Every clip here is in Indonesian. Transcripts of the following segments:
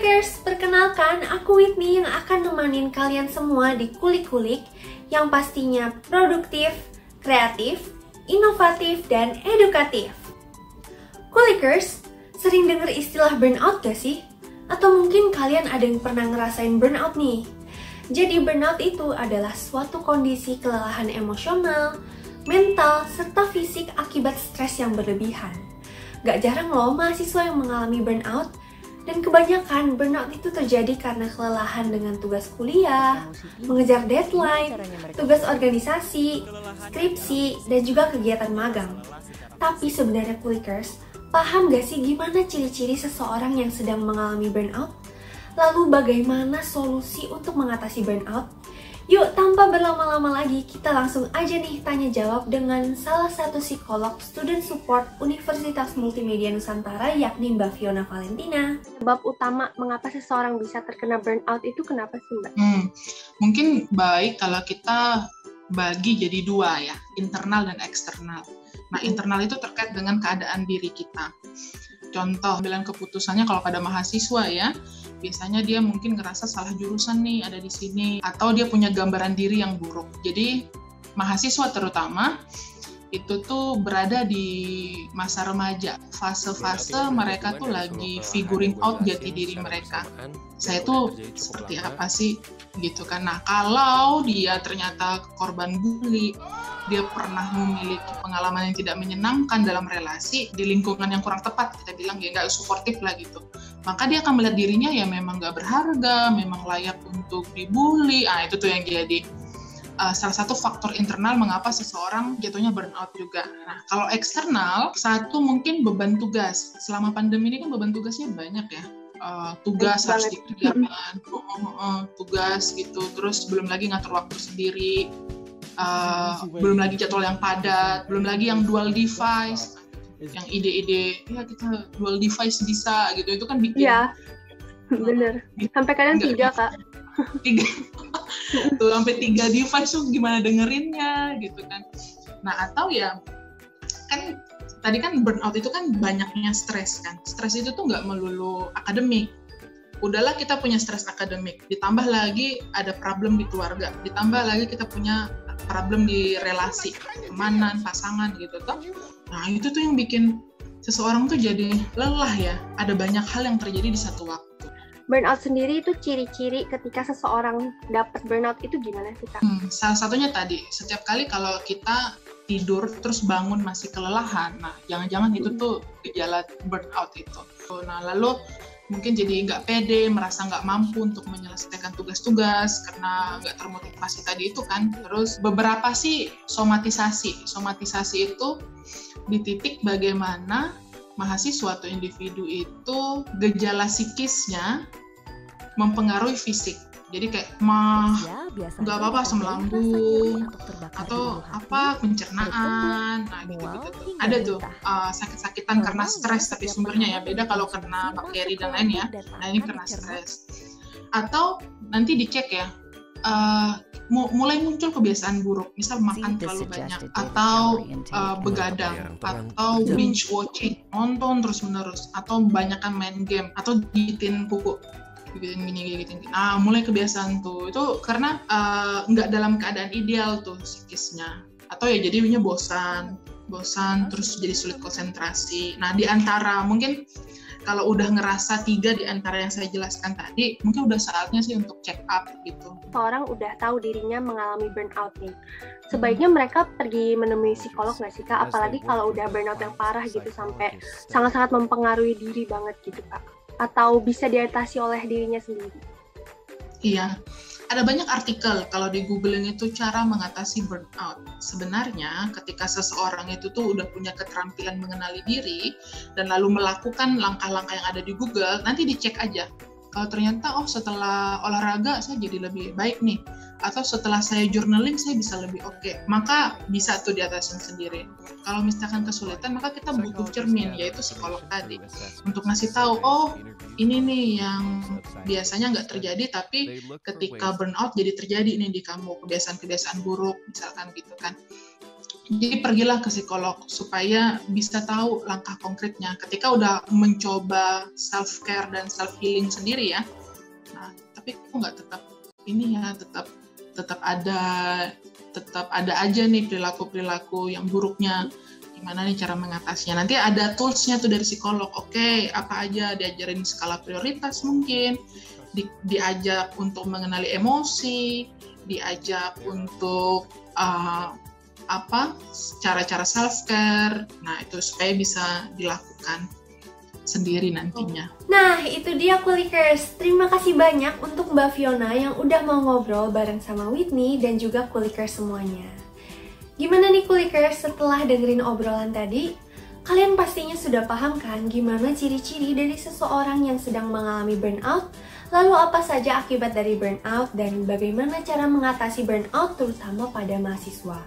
Kulikers, perkenalkan aku Whitney yang akan nemenin kalian semua di kulik-kulik yang pastinya produktif, kreatif, inovatif, dan edukatif. Kulikers, sering dengar istilah burnout gak sih? Atau mungkin kalian ada yang pernah ngerasain burnout nih? Jadi burnout itu adalah suatu kondisi kelelahan emosional, mental, serta fisik akibat stres yang berlebihan. Gak jarang loh mahasiswa yang mengalami burnout, dan kebanyakan burnout itu terjadi karena kelelahan dengan tugas kuliah, mengejar deadline, tugas organisasi, skripsi, dan juga kegiatan magang. Tapi sebenarnya Kulikers, paham gak sih gimana ciri-ciri seseorang yang sedang mengalami burnout? Lalu bagaimana solusi untuk mengatasi burnout? Yuk, tanpa berlama-lama lagi, kita langsung aja nih tanya jawab dengan salah satu psikolog student support Universitas Multimedia Nusantara, yakni Mbak Fiona Valentina. Sebab utama mengapa seseorang bisa terkena burnout itu kenapa sih, Mbak? Mungkin baik kalau kita bagi jadi dua ya, internal dan eksternal. Nah, internal itu terkait dengan keadaan diri kita. Contoh, ambilan keputusannya kalau pada mahasiswa ya, biasanya dia mungkin ngerasa salah jurusan nih ada di sini, atau dia punya gambaran diri yang buruk. Jadi mahasiswa terutama itu tuh berada di masa remaja, fase-fase mereka tuh lagi figuring out jati diri mereka. Saya tuh seperti apa sih gitu kan. Nah, kalau dia ternyata korban bully, dia pernah memiliki pengalaman yang tidak menyenangkan dalam relasi di lingkungan yang kurang tepat, kita bilang ya nggak suportif lah gitu, maka dia akan melihat dirinya ya memang nggak berharga, memang layak untuk dibully. Itu tuh yang jadi salah satu faktor internal mengapa seseorang jatuhnya burnout juga. Nah, kalau eksternal, satu mungkin beban tugas. Selama pandemi ini kan beban tugasnya banyak ya. Tugas harus dikerjakan, tugas gitu, terus belum lagi ngatur waktu sendiri, belum lagi jadwal yang padat, belum lagi yang dual device, yang ide-ide ya kita dual device bisa gitu, itu kan bikin bener, sampai kadang 3 Kak. 3 tuh sampai 3 device tuh gimana dengerinnya gitu kan. Nah, atau ya kan tadi kan burnout itu kan banyaknya stres kan. Stres itu tuh nggak melulu akademik. Udahlah kita punya stres akademik, ditambah lagi ada problem di keluarga, ditambah lagi kita punya problem di relasi, temanan, pasangan gitu toh. Nah, itu tuh yang bikin seseorang tuh jadi lelah ya. Ada banyak hal yang terjadi di satu waktu. Burnout sendiri itu ciri-ciri ketika seseorang dapat burnout itu gimana sih, Kak? Salah satunya tadi, setiap kali kalau kita tidur terus bangun masih kelelahan, nah jangan-jangan itu tuh gejala burnout itu. Nah, lalu mungkin jadi nggak pede, merasa nggak mampu untuk menyelesaikan tugas-tugas karena nggak termotivasi tadi itu kan. Terus beberapa sih somatisasi. Somatisasi itu di titik bagaimana mahasiswa atau individu itu gejala psikisnya mempengaruhi fisik. Jadi kayak nggak apa-apa asam lambung atau apa pencernaan, nah gitu-gitu tuh. Ada tuh sakit-sakitan karena stres tapi sumbernya ya beda kalau karena bakteri dan lain ya. Nah, ini karena stres. Atau nanti dicek ya, mulai muncul kebiasaan buruk, misal makan terlalu banyak atau begadang atau binge watching, nonton terus-menerus, atau banyakkan main game atau gigitin kuku. Gini. Mulai kebiasaan tuh. Itu karena nggak dalam keadaan ideal tuh psikisnya. Atau ya jadinya bosan terus jadi sulit konsentrasi. Nah, di antara mungkin kalau udah ngerasa 3 di antara yang saya jelaskan tadi, mungkin udah saatnya sih untuk check up gitu. Orang udah tahu dirinya mengalami burnout nih. Sebaiknya mereka pergi menemui psikolog nggak sih, Kak? Apalagi kalau udah burnout yang parah gitu sampai sangat-sangat mempengaruhi diri banget gitu, Kak. Atau bisa diatasi oleh dirinya sendiri? Iya, ada banyak artikel kalau di googling itu cara mengatasi burnout. Sebenarnya ketika seseorang itu tuh udah punya keterampilan mengenali diri dan lalu melakukan langkah-langkah yang ada di Google, nanti dicek aja. Kalau ternyata setelah olahraga saya jadi lebih baik nih, atau setelah saya journaling saya bisa lebih oke, maka bisa tuh diatasin sendiri. Kalau misalkan kesulitan, maka kita butuh cermin, yaitu psikolog tadi, untuk ngasih tahu, ini nih yang biasanya nggak terjadi, tapi ketika burnout jadi terjadi nih di kamu, kebiasaan-kebiasaan buruk, misalkan gitu kan. Jadi pergilah ke psikolog supaya bisa tahu langkah konkretnya. Ketika udah mencoba self care dan self healing sendiri ya, nah tapi kok nggak tetap ini ya, tetap ada aja nih perilaku yang buruknya. Gimana nih cara mengatasinya? Nanti ada toolsnya tuh dari psikolog. Oke, apa aja diajarin skala prioritas mungkin, diajak untuk mengenali emosi, diajak untuk cara-cara self care. Nah itu supaya bisa dilakukan sendiri nantinya. Nah itu dia Kulikers. Terima kasih banyak untuk Mbak Fiona yang udah mau ngobrol bareng sama Whitney dan juga Kulikers semuanya. Gimana nih Kulikers setelah dengerin obrolan tadi? Kalian pastinya sudah paham kan gimana ciri-ciri dari seseorang yang sedang mengalami burnout? Lalu apa saja akibat dari burnout dan bagaimana cara mengatasi burnout terutama pada mahasiswa?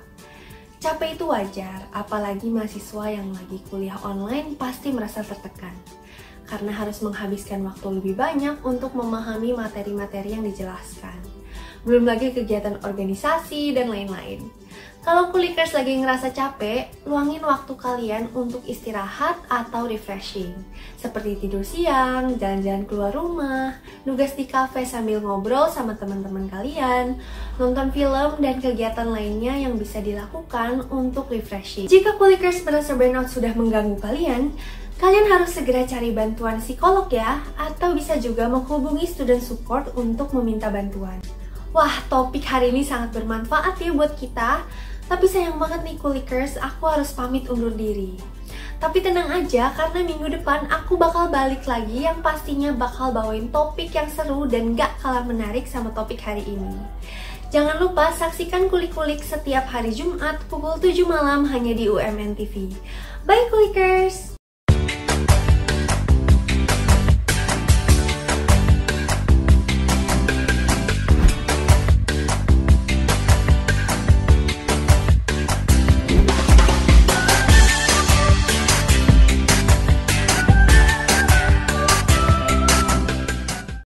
Capek itu wajar, apalagi mahasiswa yang lagi kuliah online pasti merasa tertekan. Karena harus menghabiskan waktu lebih banyak untuk memahami materi-materi yang dijelaskan. Belum lagi kegiatan organisasi dan lain-lain. Kalau Kulikers lagi ngerasa capek, luangin waktu kalian untuk istirahat atau refreshing. Seperti tidur siang, jalan-jalan keluar rumah, nugas di kafe sambil ngobrol sama teman-teman kalian, nonton film dan kegiatan lainnya yang bisa dilakukan untuk refreshing. Jika Kulikers merasa burnout sudah mengganggu kalian harus segera cari bantuan psikolog ya, atau bisa juga menghubungi student support untuk meminta bantuan. Wah, topik hari ini sangat bermanfaat ya buat kita. Tapi sayang banget nih Kulikers, aku harus pamit undur diri. Tapi tenang aja, karena minggu depan aku bakal balik lagi yang pastinya bakal bawain topik yang seru dan gak kalah menarik sama topik hari ini. Jangan lupa saksikan Kulik-Kulik setiap hari Jumat pukul 7 malam hanya di UMN TV. Bye Kulikers!